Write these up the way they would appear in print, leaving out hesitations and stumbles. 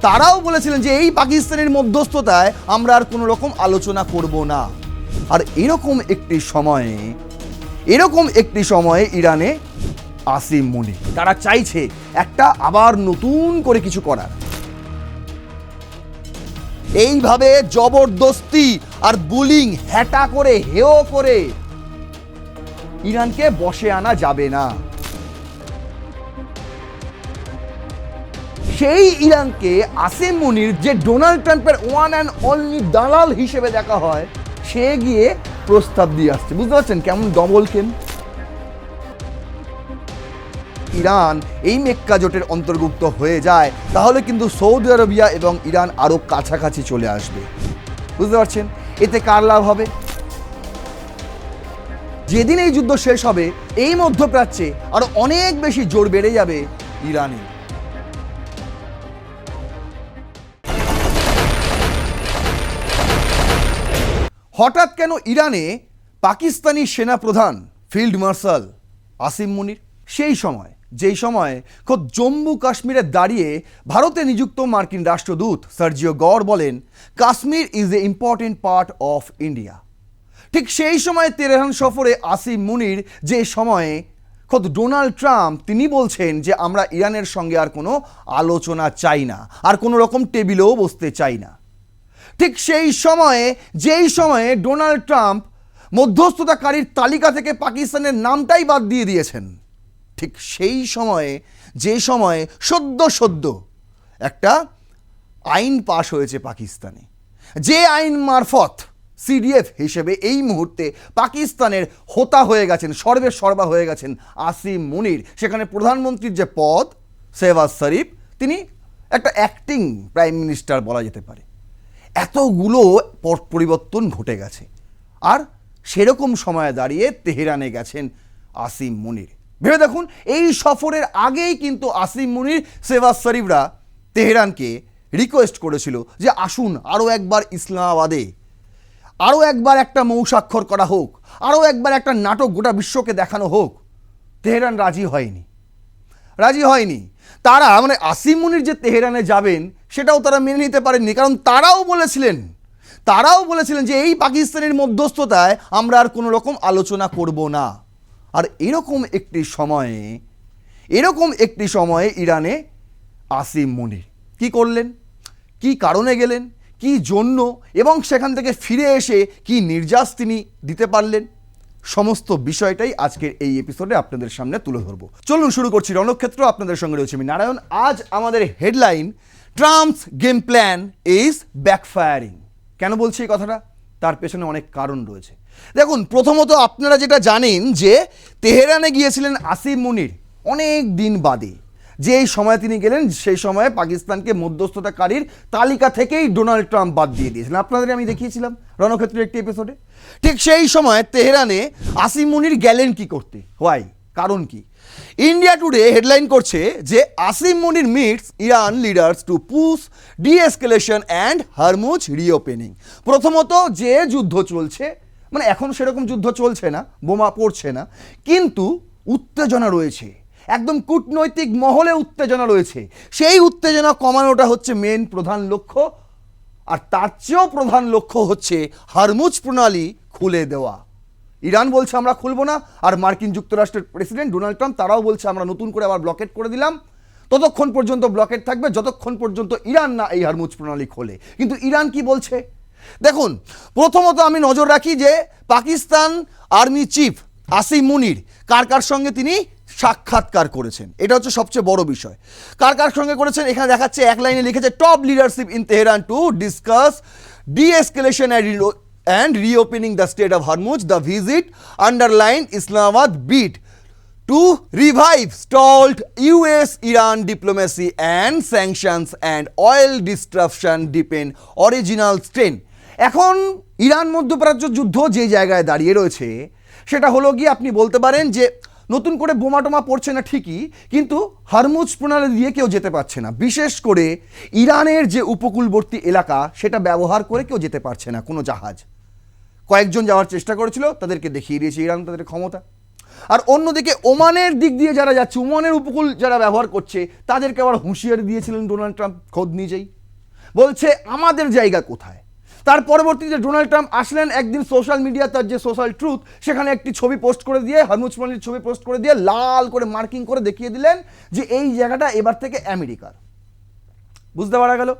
তারাও বলেছিলেন যে এই পাকিস্তানের মধ্যস্থতায় আমরা আর কোনো রকম আলোচনা করব না। আর এরকম একটি সময়ে ইরানে আসিম মুনির তারা চাইছে একটা আবার নতুন করে কিছু করার। এইভাবে জবরদস্তি আর বুলিং হ্যাটা করে হেও করে ইরানকে বশে আনা যাবে না। সেই ইরানকে আসিম মুনির, যে ডোনাল্ড ট্রাম্পের ওয়ান অ্যান্ড অনলি দালাল হিসেবে দেখা হয়, সে গিয়ে প্রস্তাব দিয়ে আসছে। বুঝতে পারছেন কেমন ডবল গেম? ইরান এই মেক্কা জোটের অন্তর্ভুক্ত হয়ে যায় তাহলে কিন্তু সৌদি আরবিয়া এবং ইরান আরো কাছাকাছি চলে আসবে। বুঝতে পারছেন এতে কার লাভ হবে? যেদিন এই যুদ্ধ শেষ হবে এই মধ্যপ্রাচ্যে আরো অনেক বেশি জোর বেড়ে যাবে ইরানে। হঠাৎ কেন ইরানে পাকিস্তানি সেনাপ্রধান ফিল্ড মার্শাল আসিম মুনির? যেই সময় খোদ জম্মু কাশ্মীরে দাঁড়িয়ে ভারতে নিযুক্ত মার্কিন রাষ্ট্রদূত সার্জিও গর বলেন Kashmir is a important part of India. ঠিক সেই সময় তেহরান সফরে আসিম মুনির, যে সময়ে খোদ ডোনাল্ড ট্রাম্প তিনি বলছেন যে আমরা ইরানের সঙ্গে আর কোনো আলোচনা চাই না, আর কোনো রকম টেবিলেও বসতে চাই না। ঠিক যেই সময়ে ডোনাল্ড ট্রাম্প মধ্যস্থতাকারীর তালিকা থেকে পাকিস্তানের নামটাই বাদ দিয়ে দিয়েছেন, ঠিক যে সময়ে সদ্য একটা আইন পাশ হয়েছে পাকিস্তানে, যে আইন মারফত সিডিএফ হিসেবে এই মুহূর্তে পাকিস্তানের হোতা হয়ে গেছেন, সর্বা হয়ে গেছেন আসিম মুনির। সেখানে প্রধানমন্ত্রীর যে পদ শেহবাজ শরীফ, তিনি একটা অ্যাক্টিং প্রাইম মিনিস্টার বলা যেতে পারে। এতগুলো পট পরিবর্তন ঘটে গেছে, আর সেরকম সময়ে দাঁড়িয়ে তেহরানে গেছেন আসিম মুনির। ভেবে দেখুন, এই সফরের আগেই কিন্তু আসিম মুনির, শেহবাজ শরীফরা তেহরানকে রিকোয়েস্ট করেছিল যে আসুন আরও একবার ইসলামাবাদে, আরও একবার একটা মৌস্বাক্ষর করা হোক, আরও একবার একটা নাটক গোটা বিশ্বকে দেখানো হোক। তেহরান রাজি হয়নি। তারা মানে আসিম মুনির যে তেহরানে যাবেন সেটাও তারা মেনে নিতে পারেননি, কারণ তারাও বলেছিলেন যে এই পাকিস্তানের মধ্যস্থতায় আমরা আর কোনো রকম আলোচনা করব না। আর এরকম একটি সময়ে ইরানে আসিম মুনির কি করলেন, কি কারণে গেলেন, কি জন্য, এবং সেখান থেকে ফিরে এসে কি নির্যাস তিনি দিতে পারলেন, সমস্ত বিষয়টাই আজকের এই এপিসোডে আপনাদের সামনে তুলে ধরবো। চলুন শুরু করছি রণক্ষেত্র। আপনাদের সঙ্গে রয়েছে আমি নারায়ণ। আজ আমাদের headline, Trump's game plan is backfiring. কেন বলছি এই কথাটা? তার পেছনে অনেক কারণ রয়েছে। দেখুন, প্রথমত আপনারা যেটা জানেন যে তেহরানে গিয়েছিলেন আসিম মুনির অনেক দিন বাদে। যে সময় তিনি গেলেন সেই সময়ে পাকিস্তানকে মধ্যস্থতাকারীর তালিকা থেকেই ডোনাল্ড ট্রাম্প বাদ দিয়ে দিয়েছিলেন। আপনাদের আমি দেখিয়েছিলাম রণক্ষেত্রের একটি এপিসোডে। ঠিক সেই সময় তেহরানে আসিম মুনির গেলেন কি করতে? কারণ কি? ইন্ডিয়া টুডে হেডলাইন করছে যে Asim Munir meets Iran leaders to push deescalation and Hormuz reopening. প্রথমত, যে যুদ্ধ চলছে, মানে এখন সেরকম যুদ্ধ চলছে না, বোমা পড়ছে না, কিন্তু উত্তেজনা রয়েছে, একদম কূটনৈতিক মহলে উত্তেজনা রয়েছে। সেই উত্তেজনা কমানোটা হচ্ছে মেন প্রধান লক্ষ্য, আর তার চেয়েও প্রধান লক্ষ্য হচ্ছে হরমুজ প্রণালী খুলে দেওয়া। ইরান বলছে আমরা খুলবো না, আর মার্কিন যুক্তরাষ্ট্রের প্রেসিডেন্ট ডোনাল্ড ট্রাম্প তারাও বলছে আমরা নতুন করে আবার ব্লকেট করে দিলাম। ততক্ষণ পর্যন্ত ব্লকেট থাকবে যতক্ষণ পর্যন্ত ইরান না এই হরমুজ প্রণালী খোলে। কিন্তু ইরান কি বলছে দেখুন। প্রথমত আমি নজর রাখি যে পাকিস্তান আর্মি চিফ আসিম মুনির কার সঙ্গে তিনি সাক্ষাৎকার করেছেন, এটা হচ্ছে সবচেয়ে বড় বিষয়। কার সঙ্গে করেছেন এখানে দেখাচ্ছে, এক লাইনে লিখেছে top leadership in Tehran to discuss de-escalation and reopening the Strait of Hormuz. The visit underlined Islamabad bid to revive stalled US-Iran diplomacy and sanctions and oil disruption deepen original strain. এখন Iran মধ্যপ্রাচ্য যুদ্ধ যে জায়গায় দাঁড়িয়ে রয়েছে সেটা হলো গিয়ে আপনি বলতে পারেন যে নতুন করে বোমা টোমা পড়ছে না ঠিকই, কিন্তু হরমুজ প্রণালী দিয়ে কেউ যেতে পারছে না। বিশেষ করে ইরানের যে উপকূলবর্তী এলাকা সেটা ব্যবহার করে কেউ যেতে পারছে না কোনো জাহাজ। কয়েকজন যাওয়ার চেষ্টা করেছিল, তাদেরকে দেখিয়ে দিয়েছে ইরান তাদের ক্ষমতা। আর অন্যদিকে ওমানের দিক দিয়ে যারা যাচ্ছে, ওমানের উপকূল যারা ব্যবহার করছে, তাদেরকে আবার হুঁশিয়ারি দিয়েছিলেন ডোনাল্ড ট্রাম্প খোদ নিজেই, বলছে আমাদের জায়গা কোথায়। তার পরবর্তীতে ডোনাল্ড ট্রাম্প আসলেন একদিন সোশ্যাল মিডিয়া, তার যে সোশ্যাল ট্রুথ, সেখানে একটি ছবি পোস্ট করে দিয়ে, হরমুজ প্রণালীর ছবি পোস্ট করে দিয়ে লাল করে মার্কিং করে দেখিয়ে দিলেন যে এই জায়গাটা এবার থেকে আমেরিকার। বুঝতে পারা গেল?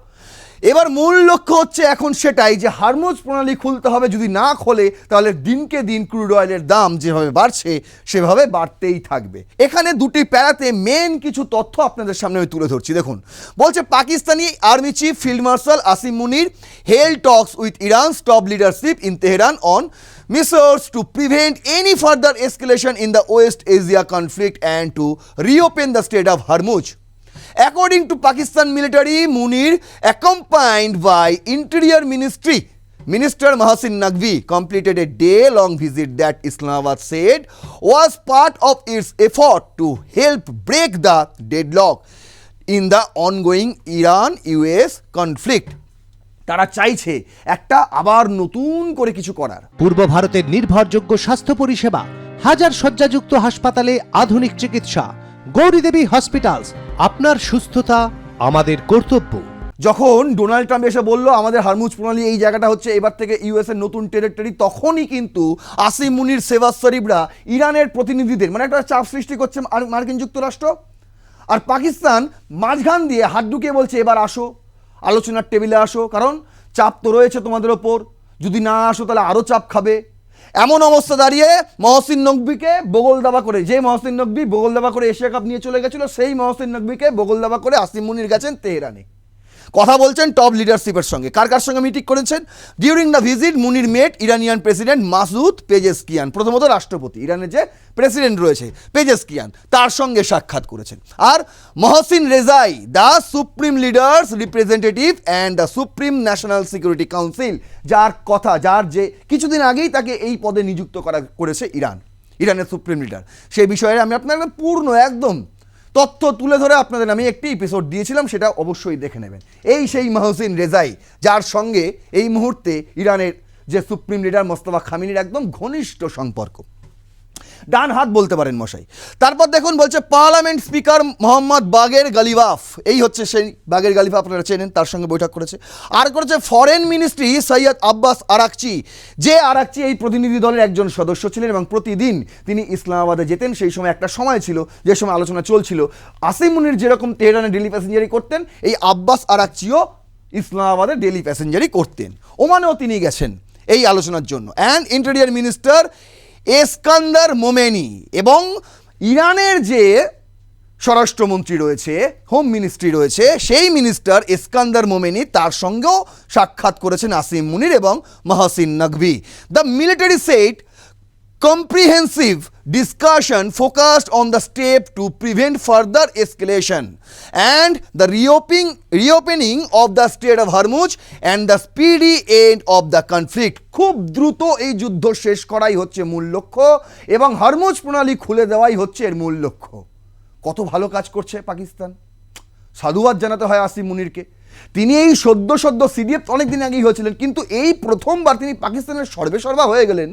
এবার মূল লক্ষ্য হচ্ছে এখন সেটাই যে হরমুজ প্রণালী খুলতে হবে, যদি না খোলে তাহলে দিনকে দিন ক্রুড অয়েলের দাম যেভাবে বাড়ছে সেভাবে বাড়তেই থাকবে। এখানে দুটি প্যারাতে মেন কিছু তথ্য আপনাদের সামনে আমি তুলে ধরছি। দেখুন, বলছে Pakistani army chief field marshal Asim Munir held talks with Iran's top leadership in Tehran on measures to prevent any further escalation in the West Asia conflict and to reopen the Strait of Hormuz. According to Pakistan military, Munir, accompanied by Interior Minister Mohsin Naqvi, completed a day-long visit that Islamabad said was part of its effort to help break the deadlock in the ongoing Iran-US conflict. তারা চাইছে একটা আবার নতুন করে কিছু করার। পূর্ব ভারতের নির্ভরযোগ্য স্বাস্থ্য পরিষেবা, হাজার শয্যাযুক্ত হাসপাতালে আধুনিক চিকিৎসা, গৌরীদেবী হসপিটালস। আপনার সুস্থতা আমাদের কর্তব্য। যখন ডোনাল্ড ট্রাম্প এসে বলল আমাদের হরমুজ প্রণালী এই জায়গাটা হচ্ছে এবার থেকে ইউএস এর নতুন টেরিটরি, তখনই কিন্তু আসিম মুনির সেবাজ শরীফরা ইরানের প্রতিনিধিদের মানে একটা চাপ সৃষ্টি করছে মার্কিন যুক্তরাষ্ট্র, আর পাকিস্তান মাঝখান দিয়ে হাত ঢুকিয়ে বলছে এবার আসো, আলোচনার টেবিলে আসো, কারণ চাপ তো রয়েছে তোমাদের ওপর, যদি না আসো তাহলে আরও চাপ খাবে। এমন অবস্থা দাঁড়িয়ে মহসিন নকভিকে বগল দাবা করে, যে মহসিন নকভি বগল দাবা করে এশিয়া কাপ নিয়ে চলে গেছিল, সেই মহসিন নকভিকে বগল দাবা করে আসিম মুনির গেছেন তেহরানে, কথা বলছেন টপ লিডারশিপের সঙ্গে। কার কার সঙ্গে মিটিং করেছেন? During the visit Munir met Iranian president Masoud Pezeshkian, প্রথমত রাষ্ট্রপতি, ইরানের যে প্রেসিডেন্ট রয়েছে পেজেশকিয়ান, তার সঙ্গে সাক্ষাৎ করেছেন। আর Mohsen Rezaei, the supreme leader's representative and the supreme national security council, যার যে কিছুদিন আগেই তাকে এই পদে নিযুক্ত করেছে ইরানের সুপ্রিম লিডার, সেই বিষয়ে আমি আপনার পূর্ণ একদম তথ্য তুলে ধরে আপনাদের আমি একটি এপিসোড দিয়েছিলাম, সেটা অবশ্যই দেখে নেবেন। এই সেই মহসিন রেজাই, যার সঙ্গে এই মুহূর্তে ইরানের যে সুপ্রিম লিডার মোস্তফা খামেনির একদম ঘনিষ্ঠ সম্পর্ক, ডান হাত বলতে পারেন মশাই। তারপর দেখুন, বলছে পার্লামেন্ট স্পিকার মোহাম্মদ বাগের গালিবাফ, এই হচ্ছে সেই বাগের গালিফা, আপনারা চেনেন, তার সঙ্গে বৈঠক করেছে। আর করেছে foreign ministry Syed Abbas Araghchi, যে আরাকচি এই প্রতিনিধি দলের একজন সদস্য ছিলেন এবং প্রতিদিন তিনি ইসলামাবাদে যেতেন। সেই সময় একটা সময় ছিল যে সময় আলোচনা চলছিল আসিম মুনির যেরকম তেহরানে ডেলি প্যাসেঞ্জারি করতেন, এই আব্বাস আরাকচিও ইসলামাবাদে ডেলি প্যাসেঞ্জারি করতেন। ওমানেও তিনি গেছেন এই আলোচনার জন্য। অ্যান্ড ইন্টেরিয়র মিনিস্টার এসকান্দার মোমেনি এবং ইরানের যে স্বরাষ্ট্রমন্ত্রী রয়েছে, হোম মিনিস্ট্রি রয়েছে, সেই মিনিস্টার এসকান্দার মোমেনি, তার সঙ্গেও সাক্ষাৎ করেছেন আসিম মুনির এবং Mohsin Naqvi. The military set comprehensive discussion focused on the step to prevent further escalation and the reopening of the Strait of Hormuz and the speedy end of the conflict. খুব দ্রুত এই যুদ্ধ শেষ করাই হচ্ছে মূল লক্ষ্য এবং হরমুজ প্রণালী খুলে দেওয়াই হচ্ছে এর মূল লক্ষ্য। কত ভালো কাজ করছে পাকিস্তান, সাধুবাদ জানাতে হয় আসিম মুনিরকে। তিনি এই সদ্য সিডিএফ অনেকদিন আগেই হয়েছিলেন, কিন্তু এই প্রথমবার তিনি পাকিস্তানের সর্বেসর্বা হয়ে গেলেন।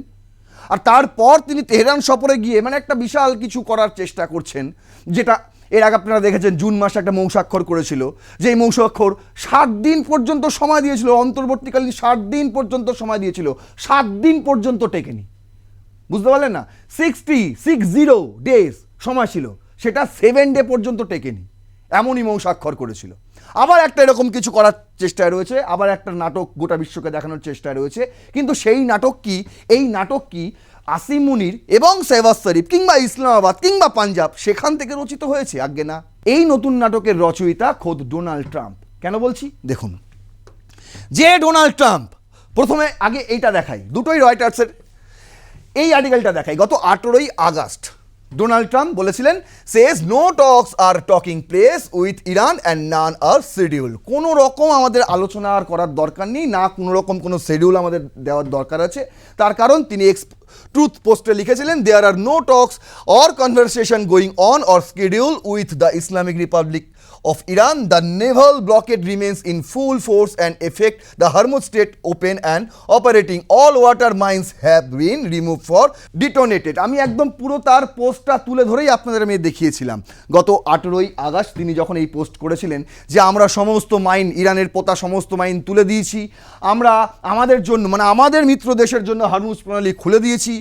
আর তারপর তিনি তেহরান সফরে গিয়ে মানে একটা বিশাল কিছু করার চেষ্টা করছেন, যেটা এর আগে আপনারা দেখেছেন জুন মাসে একটা মৌসাক্ষর করেছিল, যে এই মৌসাক্ষর 60 দিন পর্যন্ত সময় দিয়েছিল, অন্তর্বর্তীকালীন 60 দিন পর্যন্ত সময় দিয়েছিল, 7 দিন পর্যন্ত টেকেনি। বুঝতে পারলেন না? 60 ডেজ সময় ছিল, সেটা 7 ডে পর্যন্ত টেকেনি, এমনই মৌসাক্ষর করেছিল। আবার একটা এরকম কিছু করার চেষ্টায় রয়েছে, আবার একটা নাটক গোটা বিশ্বকে দেখানোর চেষ্টায় রয়েছে। কিন্তু সেই নাটক কি? এই নাটক কি আসিম মুনির এবং শেহবাজ শরীফ কিংবা ইসলামাবাদ কিংবা পাঞ্জাব সেখান থেকে রচিত হয়েছে? আজ্ঞে না, এই নতুন নাটকের রচয়িতা খোদ ডোনাল্ড ট্রাম্প। কেন বলছি? দেখুন, যে ডোনাল্ড ট্রাম্প প্রথমে, আগে এইটা দেখাই, দুটোই রয়টার্সের এই আর্টিকেলটা দেখাই, গত 18ই আগস্ট ডোনাল্ড ট্রাম্প বলেছিলেন, says no talks are taking place with Iran and none are schedule. কোনো রকম আমাদের আলোচনা আর করার দরকার নেই, না কোনো রকম কোনো শিডিউল আমাদের দেওয়ার দরকার আছে। তার কারণ তিনি ট্রুথ পোস্টে লিখেছিলেন, there are no talks or conversation going on or schedule with the Islamic Republic of Iran, the naval blockade remains in full force and effect. The Hormuz Strait open and operating. All water mines have been removed for detonated. আমি একদম পুরো তার পোস্টটা তুলে ধরেই আপনাদের আমি দেখিয়েছিলাম গত 18ই আগস্ট তিনি যখন এই পোস্ট করেছিলেন যে আমরা সমস্ত মাইন, ইরানের পোতা সমস্ত মাইন তুলে দিয়েছি, আমরা আমাদের জন্য মানে আমাদের মিত্র দেশের জন্য হরমুজ প্রণালী খুলে দিয়েছি,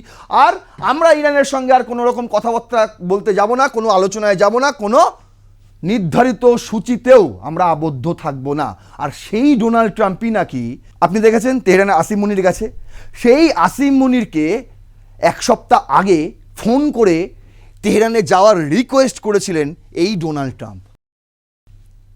আর আমরা ইরানের সঙ্গে আর কোনো রকম কথাবার্তা বলতে যাব না, কোনো আলোচনায় যাব না, কোনো নির্ধারিত সূচিতেও আমরা আবদ্ধ থাকবো না। আর সেই ডোনাল্ড ট্রাম্পই নাকি আপনি দেখেছেন তেহরানে আসিম মুনির গেছে, সেই আসিম মুনিরকে এক সপ্তাহ আগে ফোন করে তেহরানে যাওয়ার রিকোয়েস্ট করেছিলেন এই ডোনাল্ড ট্রাম্প।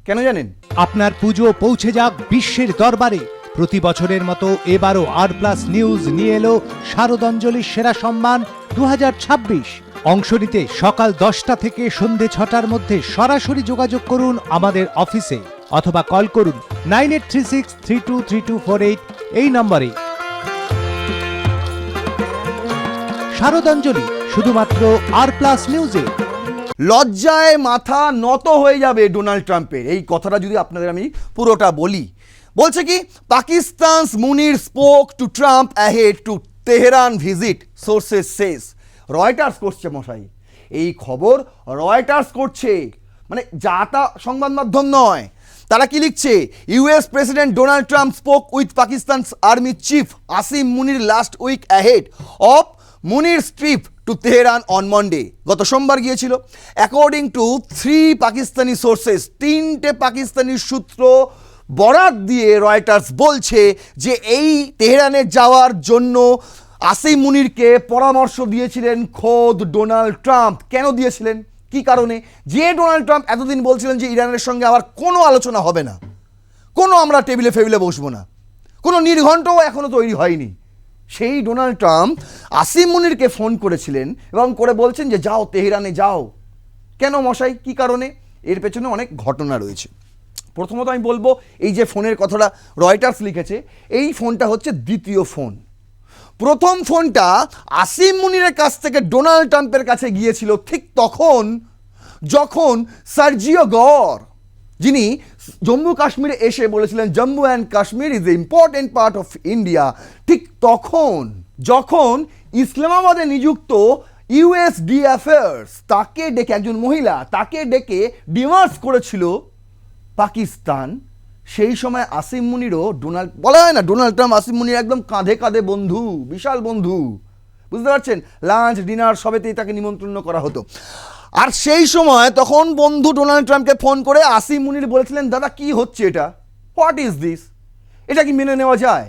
কেন জানেন? আপনার পুজো পৌঁছে যাক বিশ্বের দরবারে। প্রতি বছরের মতো এবারও আর+ নিউজ নিয়ে এলো শারদাঞ্জলির সেরা সম্মান 2026। অংশ নিতে সকাল 10টা থেকে সন্ধে 6টার মধ্যে সরাসরি যোগাযোগ করুন আমাদের অফিসে অথবা কল করুন 9836323248 এই নম্বরে। শারদাঞ্জলি শুধুমাত্র আর+ নিউজে। লজ্জায় মাথা নত হয়ে যাবে ডোনাল্ড ট্রাম্পের। এই কথাটা যদি আপনাদের আমি পুরোটা বলি, বলছে কি Pakistan's Munir spoke to Trump ahead to Tehran visit, sources says. Reuters করছে মশাই, এই খবর রয়টার্স করছে, মানে যা তা সংবাদ মাধ্যম নয়। তারা কি লিখছে? US president Donald Trump spoke with Pakistan's army chief Asim Munir last week ahead of Munir trip to Tehran on Monday. গত সোমবার গিয়েছিল। অ্যাকর্ডিং টু 3 পাকিস্তানি সোর্সেস, 3টে পাকিস্তানি সূত্র বরাত দিয়ে রয়টার্স বলছে যে এই তেহরানে যাওয়ার জন্য আসিম মুনিরকে পরামর্শ দিয়েছিলেন খোদ ডোনাল্ড ট্রাম্প। কেন দিয়েছিলেন, কি কারণে? যে ডোনাল্ড ট্রাম্প এতদিন বলছিলেন যে ইরানের সঙ্গে আবার কোনো আলোচনা হবে না, কোনো আমরা টেবিলে ফেবিলে বসবো না, কোনো নির্ঘণ্টও এখনও তৈরি হয়নি, সেই ডোনাল্ড ট্রাম্প আসিম মুনিরকে ফোন করেছিলেন এবং করে বলছেন যে যাও তেহরানে যাও। কেন মশাই, কি কারণে? এর পেছনে অনেক ঘটনা রয়েছে। প্রথমত আমি বলবো, এই যে ফোনের কথাটা রয়টার্স লিখেছে, এই ফোনটা হচ্ছে দ্বিতীয় ফোন। প্রথম ফোনটা আসিম মুনিরের কাছ থেকে ডোনাল্ড ট্রাম্পের কাছে গিয়েছিল ঠিক তখন যখন সার্জিও গর, যিনি জম্মু কাশ্মীরে এসে বলেছিলেন Jammu and Kashmir is a important part of India, ঠিক তখন যখন ইসলামাবাদে নিযুক্ত ইউএসডি অ্যাফেয়ার্স তাকে ডেকে, একজন মহিলা তাকে ডেকে ডিমার্স করেছিল পাকিস্তান, সেই সময় আসিম মুনিরও ডোনাল্ড, বলা হয় না ডোনাল্ড ট্রাম্প আসিম মুনির একদম কাঁধে কাঁধে বন্ধু, বিশাল বন্ধু, বুঝতে পারছেন? লাঞ্চ ডিনার সবেতেই তাকে নিমন্ত্রণ করা হতো। আর সেই সময় তখন বন্ধু ডোনাল্ড ট্রাম্পকে ফোন করে আসিম মুনির বলেছিলেন দাদা কি হচ্ছে এটা, হোয়াট ইজ দিস, এটা কি মেনে নেওয়া যায়?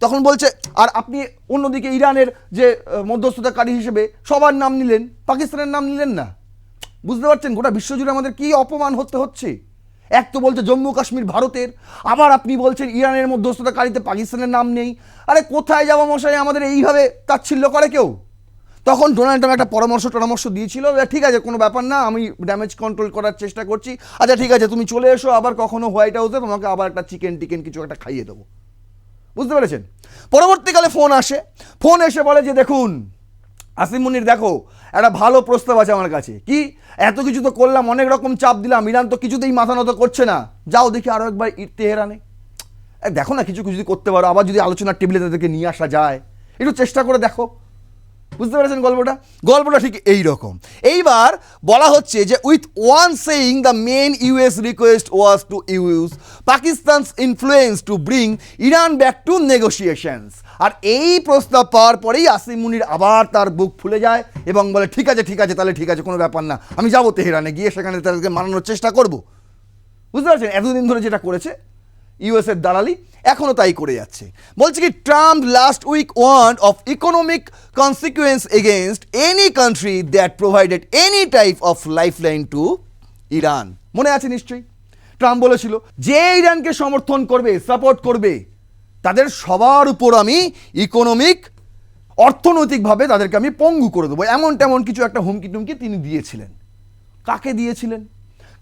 তখন বলছে, আর আপনি অন্যদিকে ইরানের যে মধ্যস্থতাকারী হিসেবে সবার নাম নিলেন, পাকিস্তানের নাম নিলেন না। বুঝতে পারছেন গোটা বিশ্বজুড়ে আমাদের কি অপমান হচ্ছে। এক তো বলছে জম্মু কাশ্মীর ভারতের, আবার আপনি বলছেন ইরানের মধ্যস্থতাকারীতে পাকিস্তানের নাম নেই। আরে কোথায় যাবো মশাই, আমাদের এইভাবে তাচ্ছিল্য করে কেউ? তখন ডোনাল্ড ট্রাম্প একটা পরামর্শ দিয়েছিল, ঠিক আছে কোনো ব্যাপার না, আমি ড্যামেজ কন্ট্রোল করার চেষ্টা করছি, আচ্ছা ঠিক আছে তুমি চলে এসো, আবার কখনো হোয়াইট হাউসে তোমাকে আবার একটা চিকেন কিছু একটা খাইয়ে দেবো। বুঝতে পেরেছেন? পরবর্তীকালে ফোন এসে বলে যে দেখুন আসিম মুনির, দেখো একটা ভালো প্রস্তাব আছে আমার কাছে। কি? এত কিছু তো করলাম, অনেক রকম চাপ দিলাম, ইরান তো কিছুতেই মাথা নত করছে না, যাও দেখি আরও একবার তেহরানে দেখো না, কিছু যদি করতে পারো, আবার যদি আলোচনার টেবিলে তাদেরকে নিয়ে আসা যায়, একটু চেষ্টা করে দেখো। বুঝতে পেরেছেন গল্পটা ঠিক এই রকম। এইবার বলা হচ্ছে যে with one saying the main US request was to use Pakistan's influence to bring Iran back to negotiations. আর এই প্রস্তাব পাওয়ার পরেই আসিম মুনির আবার তার বুক ফুলে যায় এবং বলে ঠিক আছে তাহলে ঠিক আছে, কোনো ব্যাপার না, আমি যাবো তেহরানে, গিয়ে সেখানে তাদেরকে মানানোর চেষ্টা করব। বুঝতে পারছেন? এতদিন ধরে যেটা করেছে ইউএসের দালালি, এখনও তাই করে যাচ্ছে। বলছে কি Trump last week warned of economic consequence against any country that provided any type of lifeline to Iran. মনে আছে নিশ্চয়ই? ট্রাম্প বলেছিল যে ইরানকে সমর্থন করবে, সাপোর্ট করবে, তাদের সবার উপর আমি অর্থনৈতিকভাবে তাদেরকে আমি পঙ্গু করে দেবো, এমন তেমন কিছু একটা হুমকি টুমকি তিনি দিয়েছিলেন। কাকে দিয়েছিলেন?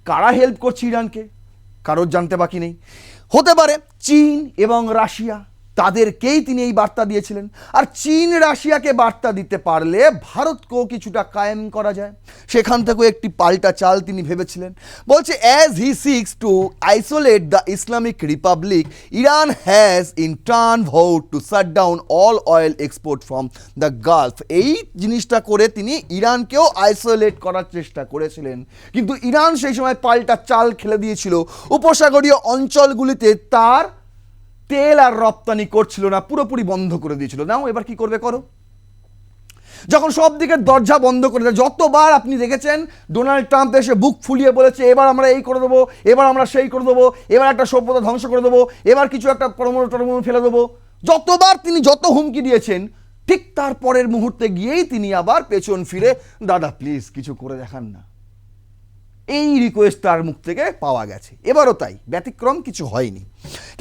কারা হেল্প করছে ইরানকে? কারোর জানতে বাকি নেই। হতে পারে চীন এবং রাশিয়া, তাদেরকেই তিনি এই বার্তা দিয়েছিলেন। আর চীন রাশিয়াকে বার্তা দিতে পারলে ভারতকেও কিছুটা কায়েম করা যায়, সেখান থেকেও একটি পাল্টা চাল তিনি ভেবেছিলেন। বলছে as he seeks to isolate the Islamic Republic, Iran has in turn vowed to shut down all oil export from the Gulf. এই জিনিসটা করে তিনি ইরানকেও আইসোলেট করার চেষ্টা করেছিলেন, কিন্তু ইরান সেই সময় পাল্টা চাল খেলে দিয়েছিল। উপসাগরীয় অঞ্চলগুলিতে তার তেল আর রপ্তানি করছিল না, পুরোপুরি বন্ধ করে দিয়েছিল। নাও এবার কি করবে করো। যখন সব দিকের দরজা বন্ধ করে দেয়, যতবার আপনি দেখেছেন ডোনাল্ড ট্রাম্প এসে বুক ফুলিয়ে বলেছে এবার আমরা এই করে দেবো, এবার আমরা সেই করে দেবো, এবার একটা সভ্যতা ধ্বংস করে দেবো, এবার কিছু একটা পরমাণু ফেলে দেবো, যতবার তিনি যত হুমকি দিয়েছেন, ঠিক তার পরের মুহূর্তে গিয়েই তিনি আবার পেছন ফিরে দাদা প্লিজ কিছু করে দেখান না, এই রিকোয়েস্ট তার মুখ থেকে পাওয়া গেছে। এবারও তাই, ব্যতিক্রম কিছু হয়নি।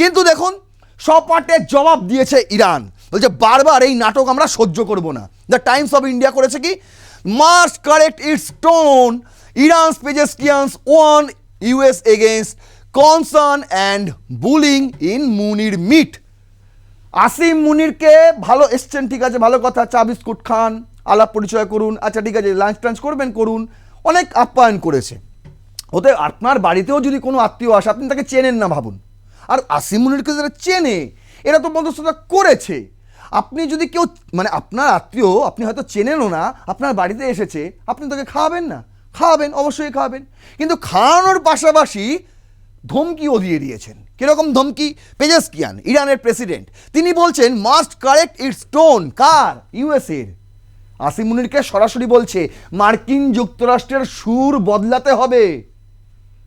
কিন্তু দেখুন সপাটে জবাব দিয়েছে ইরান, বলছে বারবার এই নাটক আমরা সহ্য করব না। দ্য টাইমস অফ ইন্ডিয়া করেছে কি, must correct its tone, Iran's Pezeshkian's warn US against concern and bullying in Munir meet. Asim মুনিরকে ভালো এসছেন, ঠিক আছে, ভালো কথা, চা বিস্কুট খান, আলাপ পরিচয় করুন, আচ্ছা ঠিক আছে লাঞ্চ টাঞ্চ করবেন করুন, অনেক আপ্যায়ন করেছে। ওতে আপনার বাড়িতেও যদি কোনো আত্মীয় আসে আপনি তাকে চেনেন না ভাবুন, আর আসিম মুনিরকে যারা চেনে এরা তো মধ্যস্থতা করেছে। আপনি যদি কেউ মানে আপনার আত্মীয় আপনি হয়তো চেনেনও না, আপনার বাড়িতে এসেছে, আপনি তাকে খাওয়াবেন না? খাওয়াবেন, অবশ্যই খাওয়াবেন, কিন্তু খাওয়ানোর পাশাপাশি ধমকিও দিয়ে দিয়েছেন। কিরকম ধমকি? পেজেস্কিয়ান ইরানের প্রেসিডেন্ট, তিনি বলছেন মাস্ট কারেক্ট ইটস টোন। কার? ইউএসএর। আসিম মুনিরকে সরাসরি বলছে মার্কিন যুক্তরাষ্ট্রের সুর বদলাতে হবে,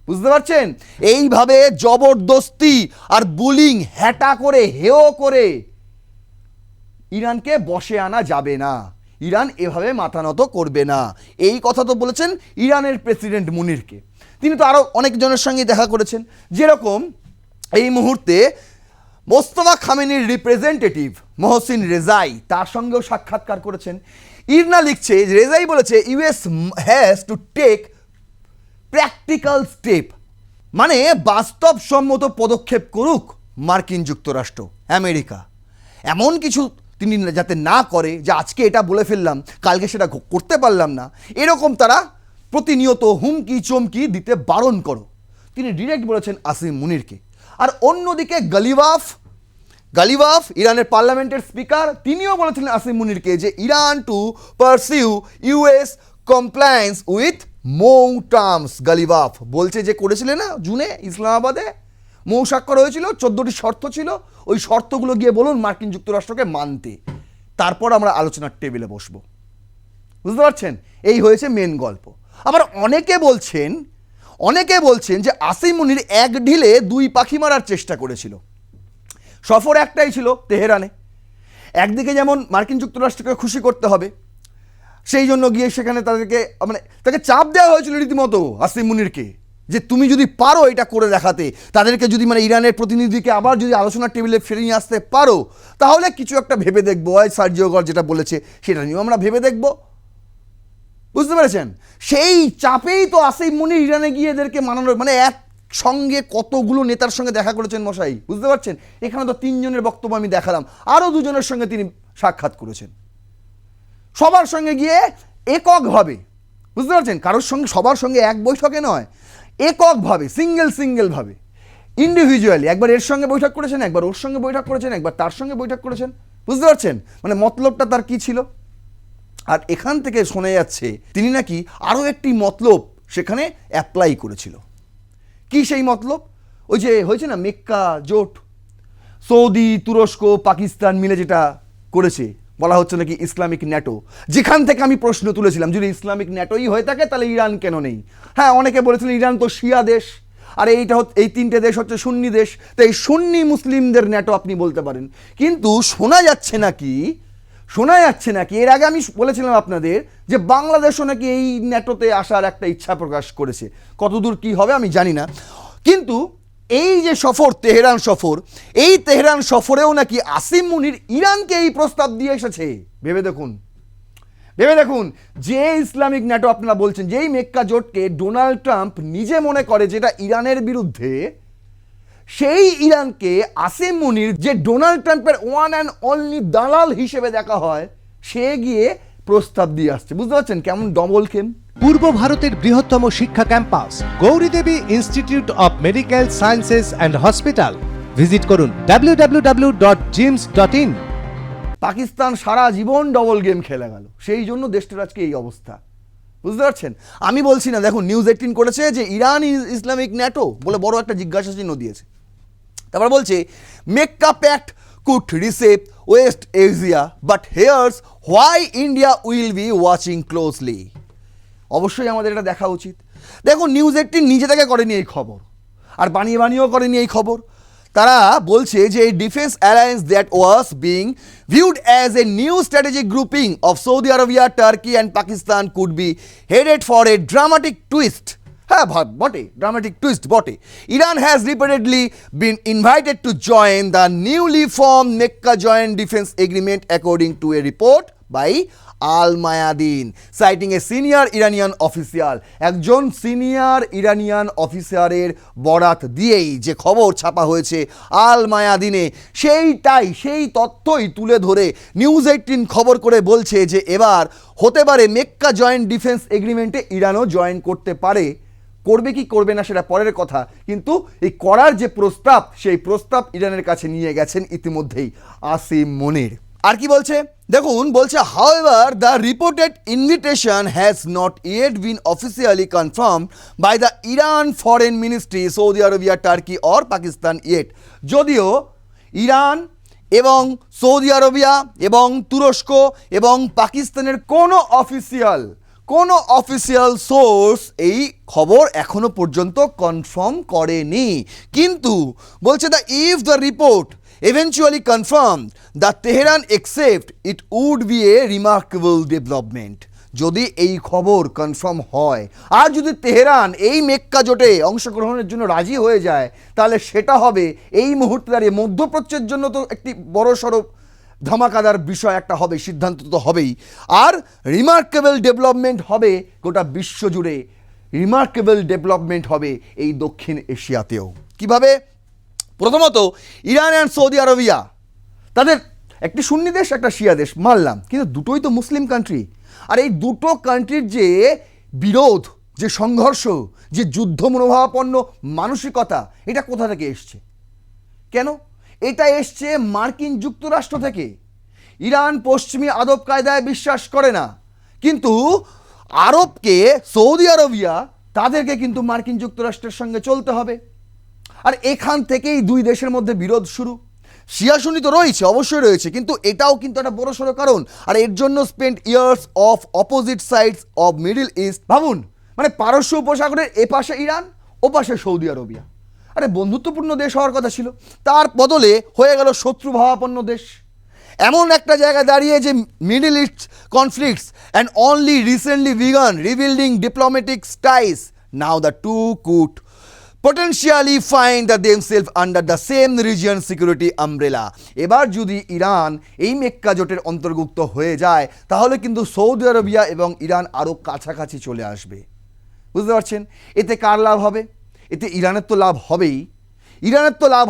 বুঝতে পারছেন? এইভাবে জবরদস্তি আর বুলিং, হ্যাটা করে, হেয় করে ইরানকে বশে আনা যাবে না, ইরান এভাবে মাথা নত করবে না। এই কথা তো বলেছেন ইরানের প্রেসিডেন্ট মুনিরকে। তিনি তো আরও অনেকজনের সঙ্গে দেখা করেছেন, যেরকম এই মুহূর্তে মোস্তফা খামেনির রিপ্রেজেন্টেটিভ মহসিন রেজাই, তার সঙ্গেও সাক্ষাৎকার করেছেন। ইরনা লিখছে, রেজাই বলেছে US has to take practical step, মানে বাস্তবসম্মত পদক্ষেপ করুক মার্কিন যুক্তরাষ্ট্র, আমেরিকা। এমন কিছু তিনি যাতে না করে যে আজকে এটা বলে ফেললাম কালকে সেটা করতে পারলাম না, এরকম তারা প্রতিনিয়ত হুমকি চমকি দিতে বারণ করো, তিনি ডিরেক্ট বলেছেন আসিম মুনিরকে। আর অন্যদিকে গালিবাফ ইরানের পার্লামেন্টের স্পিকার, তিনিও বলেছিলেন আসিম মুনিরকে যে Iran to pursue US compliance with Mou terms. Ghalibaf বলছে যে করেছিলেন না জুনে ইসলামাবাদে মৌ স্বাক্ষর হয়েছিল, 14টি শর্ত ছিল, ওই শর্তগুলো গিয়ে বলুন মার্কিন যুক্তরাষ্ট্রকে মানতে, তারপর আমরা আলোচনার টেবিলে বসবো। বুঝতে পারছেন? এই হয়েছে মেন গল্প। আবার অনেকে বলছেন যে আসিম মুনির এক ঢিলে দুই পাখি মারার চেষ্টা করেছিল। সফর একটাই ছিল তেহরানে, একদিকে যেমন মার্কিন যুক্তরাষ্ট্রকে খুশি করতে হবে সেই জন্য গিয়ে সেখানে তাকে চাপ দেওয়া হয়েছিল রীতিমতো আসিম মুনিরকে, যে তুমি যদি পারো এটা করে দেখাতে, তাদেরকে যদি ইরানের প্রতিনিধিকে আবার যদি আলোচনার টেবিলে ফিরে নিয়ে আসতে পারো, তাহলে কিছু একটা ভেবে দেখবো, হয় সার্জিও গর যেটা বলেছে সেটা নিয়েও আমরা ভেবে দেখবো। বুঝতে পেরেছেন? সেই চাপেই তো আসিম মুনির ইরানে গিয়ে এদেরকে মানানোর, একসঙ্গে কতগুলো নেতার সঙ্গে দেখা করেছেন মশাই, বুঝতে পারছেন? এখানে তো 3 জনের বক্তব্য আমি দেখালাম, আরও 2 জনের সঙ্গে তিনি সাক্ষাৎ করেছেন, সবার সঙ্গে গিয়ে এককভাবে, বুঝতে পারছেন? কারোর সঙ্গে, সবার সঙ্গে এক বৈঠকে নয়, এককভাবে, সিঙ্গেলভাবে, ইন্ডিভিজুয়ালি, একবার এর সঙ্গে বৈঠক করেছেন, একবার ওর সঙ্গে বৈঠক করেছেন, একবার তার সঙ্গে বৈঠক করেছেন। বুঝতে পারছেন মতলবটা তার কি ছিল? আর এখান থেকে শোনা যাচ্ছে তিনি নাকি আরও একটি মতলব সেখানে অ্যাপ্লাই করেছিল। কি সেই মতলব? ওই যে হয়েছে না মেক্কা জোট, সৌদি, তুরস্ক, পাকিস্তান মিলে যেটা করেছে, বলা হচ্ছে নাকি ইসলামিক ন্যাটো, যেখান থেকে আমি প্রশ্ন তুলেছিলাম যদি ইসলামিক ন্যাটোই হয়ে থাকে তাহলে ইরান কেন নেই? হ্যাঁ, অনেকে বলেছিলেন ইরান তো শিয়া দেশ, আর এই 3টে দেশ হচ্ছে সুন্নি দেশ, তো এই সুন্নি মুসলিমদের ন্যাটো আপনি বলতে পারেন। কিন্তু শোনা যাচ্ছে নাকি এর আগে আমি বলেছিলাম আপনাদের যে বাংলাদেশও নাকি এই ন্যাটোতে আসার একটা ইচ্ছা প্রকাশ করেছে, কতদূর কি হবে আমি জানি না। কিন্তু এই যে সফর, তেহরান সফরেও নাকি আসিম মুনির ইরানকে এই প্রস্তাব দিয়ে এসেছে। ভেবে দেখুন যে ইসলামিক ন্যাটো আপনারা বলছেন, যেই মেক্কা জোটকে ডোনাল্ড ট্রাম্প নিজে মনে করে যেটা ইরানের বিরুদ্ধে, সেই ইরানকে আসিম মুনির, যে ডোনাল্ড ট্রাম্পের ওয়ান অ্যান্ড অনলি দালাল হিসেবে দেখা হয়, সে গিয়ে প্রস্তাব দিয়ে আসছে। বুঝতে পারছেন কেমন ডবল খেম? পূর্ব ভারতের বৃহত্তম শিক্ষা campus Gouridevi institute of medical sciences and hospital. Visit করুন www.jims.in। পাকিস্তান সারা জীবন ডবল গেম খেলে গেল, সেই জন্য দেশটার আজকে এই অবস্থা। বুঝতে পারছেন? আমি বলছি না, দেখুন নিউজ 18 করেছে যে ইরান ইজ ইসলামিক ন্যাটো বলে বড় একটা জিজ্ঞাসা চিহ্ন দিয়েছে। তারপর বলছে Mecca pact could reshape West Asia but here's why India will be watching closely. অবশ্যই আমাদের এটা দেখা উচিত। দেখুন নিউজ 18 নিজে থেকে করেনি এই খবর, আর বানিয়েও করেনি এই খবর। তারা বলছে যে defence alliance that was being viewed as a new strategic grouping of Saudi Arabia, Turkey and Pakistan could be headed for a dramatic twist. হ্যাঁ বটে, ড্রামাটিক টুইস্ট বটে। Iran has repeatedly been invited to join the newly form Mecca joint defence agreement according to a report by Al Mayadeen, citing a senior Iranian official. একজন senior Iranian অফিসারের বরাত দিয়েই যে খবর ছাপা হয়েছে আল মায়াদিনে, সেই তথ্যই তুলে ধরে নিউজ 18 খবর করে বলছে যে এবার হতে পারে মেক্কা জয়েন্ট ডিফেন্স এগ্রিমেন্টে ইরানও জয়েন করতে পারে। করবে কি করবে না সেটা পরের কথা, কিন্তু এই করার যে প্রস্তাব, সেই প্রস্তাব ইরানের কাছে নিয়ে গেছেন ইতিমধ্যেই আসিম মুনির। আর কি বলছে দেখুন, বলছে however the reported invitation has not yet been officially confirm by the Iran foreign ministry, Saudi Arabia, Turkey or Pakistan yet. যদিও ইরান এবং সৌদি আরবিয়া এবং তুরস্ক এবং পাকিস্তানের কোনো অফিসিয়াল সোর্স এই খবর এখনো পর্যন্ত কনফার্ম করেনি। কিন্তু বলছে the if the report eventually confirmed that Tehran accept it would be a remarkable development। যদি এই খবর কনফার্ম হয় আর যদি তেহরান এই মেক্কা জোটে অংশগ্রহণের জন্য রাজি হয়ে যায়, তাহলে সেটা হবে এই মুহূর্তে দাঁড়িয়ে মধ্যপ্রাচ্যের জন্য তো একটি বড়সড় ধামাকাদার বিষয় একটা হবে, সিদ্ধান্ত তো হবেই। আর রিমার্কেবল ডেভেলপমেন্ট হবে গোটা বিশ্ব জুড়ে, রিমার্কেবল ডেভেলপমেন্ট হবে এই দক্ষিণ এশিয়াতেও। কিভাবে? প্রথমত ইরান অ্যান্ড সৌদি আরবিয়া, তাদের একটি সুন্নি দেশ একটা শিয়া দেশ মানলাম, কিন্তু দুটোই তো মুসলিম কান্ট্রি। আর এই দুটো কান্ট্রির যে বিরোধ, যে সংঘর্ষ, যে যুদ্ধ মনোভাবাপন্ন মানসিকতা, এটা কোথা থেকে এসছে? কেন? এটা এসছে মার্কিন যুক্তরাষ্ট্র থেকে। ইরান পশ্চিমী আদব কায়দায় বিশ্বাস করে না, কিন্তু আরবকে, সৌদি আরবিয়া, তাদেরকে কিন্তু মার্কিন যুক্তরাষ্ট্রের সঙ্গে চলতে হবে। আর এখান থেকেই দুই দেশের মধ্যে বিরোধ শুরু। শিয়া সুন্নি তো রয়েছে, অবশ্যই রয়েছে, কিন্তু এটাও কিন্তু একটা বড়সড় কারণ। আর এর জন্য spend years of opposite sides of middle east. ভাবুন, মানে পারস্য উপসাগরের এপাশে ইরান, ওপাশে সৌদি আরবিয়া। আরে বন্ধুত্বপূর্ণ দেশ হওয়ার কথা ছিল, তার বদলে হয়ে গেল শত্রুভাবাপন্ন দেশ। এমন একটা জায়গায় দাঁড়িয়ে যে Middle East conflicts and only recently began rebuilding diplomatic ties, now the two could potentially find themselves under the same region security umbrella। এবার যদি ইরান এই মেক্কা জোটের অন্তর্ভুক্ত হয়ে যায়, তাহলে কিন্তু সৌদি আরবিয়া এবং ইরান আরও কাছাকাছি চলে আসবে। বুঝতে পারছেন? এতে কার লাভ হবে? এতে ইরানের তো লাভ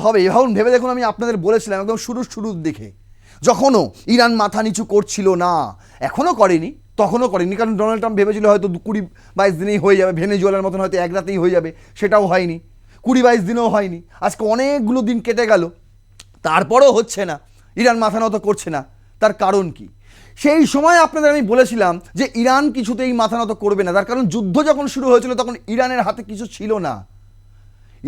হবেই, ভাবুন, ভেবে দেখুন, আমি আপনাদের বলেছিলাম একদম শুরুর দিকে, যখনও ইরান মাথা নিচু করছিল না, এখনও করেনি, তখনও করেনি, কারণ ডোনাল্ড ট্রাম্প ভেবেছিল হয়তো 20-22 দিনেই হয়ে যাবে, ভেনেজুয়েলার মতন হয়তো এক রাতেই হয়ে যাবে, সেটাও হয়নি, 20-22 দিনেও হয়নি, আজকে অনেকগুলো দিন কেটে গেল, তারপরেও হচ্ছে না, ইরান মাথা নত করছে না। তার কারণ কি? সেই সময় আপনাদের আমি বলেছিলাম যে ইরান কিছুতেই মাথা নত করবে না, তার কারণ যুদ্ধ যখন শুরু হয়েছিল তখন ইরানের হাতে কিছু ছিল না।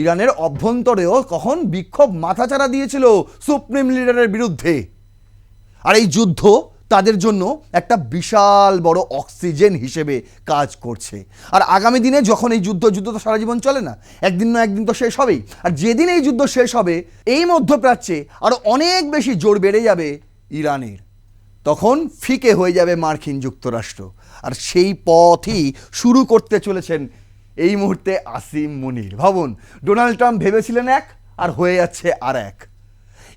ইরানের অভ্যন্তরেও কখন বিক্ষোভ মাথাচাড়া দিয়েছিল সুপ্রিম লিডারের বিরুদ্ধে। আর এই যুদ্ধ তাদের জন্য একটা বিশাল বড় অক্সিজেন হিসেবে কাজ করছে। আর আগামী দিনে যখন এই যুদ্ধ তো সারা জীবন চলে না, একদিন না একদিন তো শেষ হবেই। আর যেদিন এই যুদ্ধ শেষ হবে, এই মধ্যপ্রাচ্যে আরও অনেক বেশি জোর বেড়ে যাবে ইরানের, তখন ফিকে হয়ে যাবে মার্কিন যুক্তরাষ্ট্র। আর সেই পথই শুরু করতে চলেছেন এই মুহূর্তে আসিম মুনির। ভাবুন, ডোনাল্ড ট্রাম্প ভেবেছিলেন এক, আর হয়ে যাচ্ছে আর এক।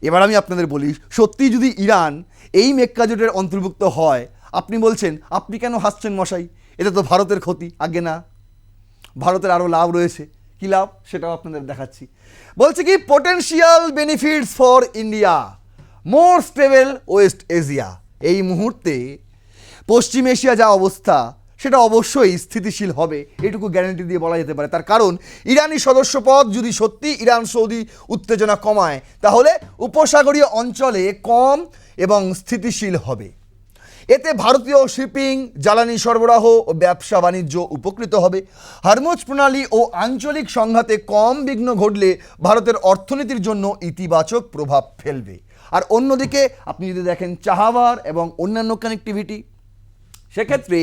এবার আমি আপনাদের বলি, সত্যি যদি ইরান এই মেক্কা জোটের অন্তর্ভুক্ত হয়, আপনি বলছেন, আপনি কেন হাসছেন মশাই, এটা তো ভারতের ক্ষতি। আগে না, ভারতের আরও লাভ রয়েছে। কি লাভ সেটাও আপনাদের দেখাচ্ছি। বলছে কি potential benefits for India, more stable West Asia. এই মুহূর্তে পশ্চিম এশিয়া যা অবস্থা সেটা অবশ্যই স্থিতিশীল হবে, এটুকু গ্যারান্টি দিয়ে বলা যেতে পারে। তার কারণ ইরানি সদস্যপদ যদি সত্যি ইরান সৌদি উত্তেজনা কমায় তাহলে উপসাগরীয় অঞ্চলে কম এবং স্থিতিশীল হবে। এতে ভারতীয় শিপিং, জ্বালানি সরবরাহ ও ব্যবসা বাণিজ্য উপকৃত হবে। হরমুজ প্রণালী ও আঞ্চলিক সংঘাতে কম বিঘ্ন ঘটলে ভারতের অর্থনীতির জন্য ইতিবাচক প্রভাব ফেলবে। আর অন্যদিকে আপনি যদি দেখেন চাহাবার এবং অন্যান্য কানেক্টিভিটি, সেক্ষেত্রে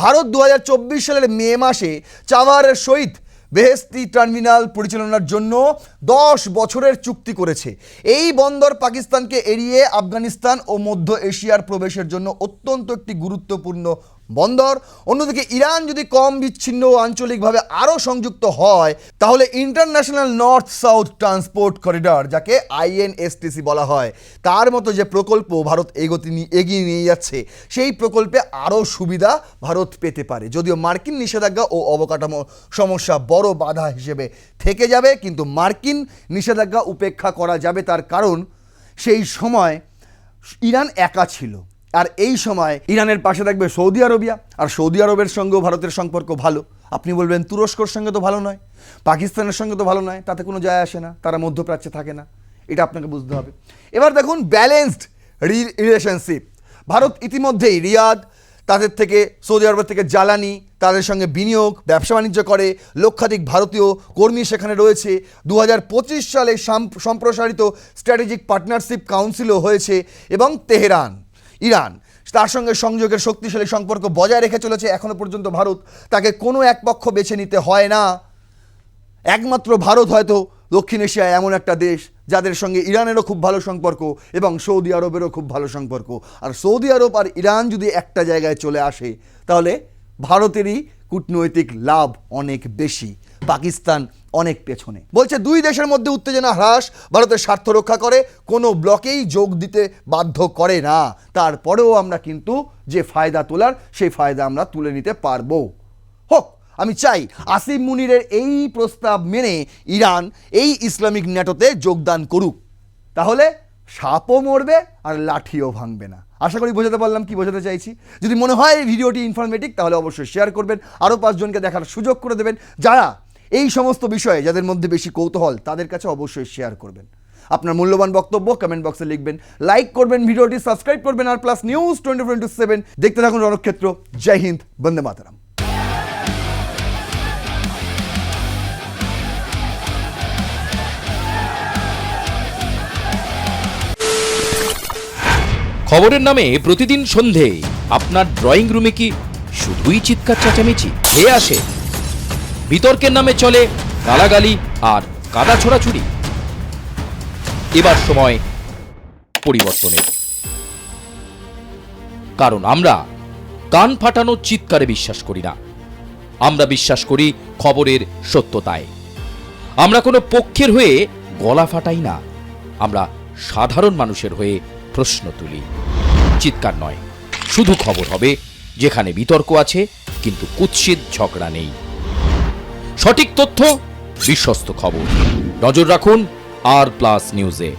ভারত 2024 সালের মে মাসে চাবাহারের সহিত বেহেস্তি টার্মিনাল পরিচালনার জন্য 10 বছরের চুক্তি করেছে। এই বন্দর পাকিস্তানকে এড়িয়ে আফগানিস্তান ও মধ্য এশিয়ার প্রবেশের জন্য অত্যন্ত একটি গুরুত্বপূর্ণ বন্দর। অন্যদিকে ইরান যদি কম বিচ্ছিন্ন ও আঞ্চলিকভাবে আরও সংযুক্ত হয় তাহলে international north south transport corridor, যাকে INSTC বলা হয়, তার মতো যে প্রকল্প ভারত এগিয়ে নিয়ে যাচ্ছে সেই প্রকল্পে আরও সুবিধা ভারত পেতে পারে। যদিও মার্কিন নিষেধাজ্ঞা ও অবকাঠামো সমস্যা বড় বাধা হিসেবে থেকে যাবে, কিন্তু মার্কিন নিষেধাজ্ঞা উপেক্ষা করা যাবে। তার কারণ সেই সময় ইরান একা ছিল, আর এই সময় ইরানের পাশে থাকবে সৌদি আরবিয়া, আর সৌদি আরবের সঙ্গেও ভারতের সম্পর্ক ভালো। আপনি বলবেন তুরস্কর সঙ্গে তো ভালো নয়, পাকিস্তানের সঙ্গে তো ভালো নয়, তাতে কোনো যায় আসে না, তারা মধ্যপ্রাচ্যে থাকে না, এটা আপনাকে বুঝতে হবে। এবার দেখুন ব্যালেন্সড রিলেশনশিপ। ভারত ইতিমধ্যেই রিয়াদ, তাদের থেকে সৌদি আরবের থেকে জ্বালানি, তাদের সঙ্গে বিনিয়োগ, ব্যবসা বাণিজ্য করে। লক্ষাধিক ভারতীয় কর্মী সেখানে রয়েছে। 2025 সালে সম্প্রসারিত স্ট্র্যাটেজিক পার্টনারশিপ কাউন্সিলও হয়েছে এবং তেহরান, ইরান তার সঙ্গে সংযোগের শক্তিশালী সম্পর্ক বজায় রেখে চলেছে। এখনো পর্যন্ত ভারত তাকে কোনো এক পক্ষ বেছে নিতে হয় না। একমাত্র ভারত হয়তো দক্ষিণ এশিয়ায় এমন একটা দেশ যাদের সঙ্গে ইরানেরও খুব ভালো সম্পর্ক এবং সৌদি আরবেরও খুব ভালো সম্পর্ক। আর সৌদি আরব আর ইরান যদি একটা জায়গায় চলে আসে তাহলে ভারতেরই কূটনৈতিক লাভ অনেক বেশি, পাকিস্তান অনেক পেছনে। বলছে দুই দেশের মধ্যে উত্তেজনা হ্রাস ভারতের স্বার্থ রক্ষা করে, কোনো ব্লকেই যোগ দিতে বাধ্য করে না। তারপরেও আমরা কিন্তু যে ফায়দা তোলার সেই ফায়দা আমরা তুলে নিতে পারবো। হোক, আমি চাই আসিম মুনিরের এই প্রস্তাব মেনে ইরান এই ইসলামিক ন্যাটোতে যোগদান করুক, তাহলে সাপও মরবে আর লাঠিও ভাঙবে না। আশা করি বোঝাতে পারলাম কি বোঝাতে চাইছি। যদি মনে হয় এই ভিডিওটি ইনফরমেটিভ তাহলে অবশ্যই শেয়ার করবেন, আরও 5 জনকে দেখার সুযোগ করে দেবেন। যারা এই সমস্ত বিষয়ে যাদের মধ্যে বেশি কৌতূহল তাদের কাছে অবশ্যই শেয়ার করবেন। আপনার মূল্যবান বক্তব্য কমেন্ট বক্সে লিখবেন, লাইক করবেন, ভিডিওটি সাবস্ক্রাইব করবেন। আর প্লাস নিউজ 24/7 দেখতে থাকুন রণক্ষেত্র। জয় হিন্দ, বন্দে মাতরম। খবরের নামে প্রতিদিন সন্ধে আপনার ড্রয়িং রুমে কি শুধুই চিৎকার চেঁচামেচি খেয়ে আসে? বিতর্কের নামে চলে গালাগালি আর কাদা ছোড়াছুড়ি। এবার সময় পরিবর্তনের, কারণ আমরা কান ফাটানো চিৎকারে বিশ্বাস করি না। আমরা বিশ্বাস করি খবরের সত্যতায়। আমরা কোনো পক্ষের হয়ে গলা ফাটাই না, আমরা সাধারণ মানুষের হয়ে প্রশ্ন তুলি। চিৎকার নয়, শুধু খবর হবে যেখানে বিতর্ক আছে কিন্তু কুৎসিত ঝগড়া নেই। সঠিক তথ্য, বিশ্বস্ত খবর। নজর রাখুন আর প্লাস নিউজে।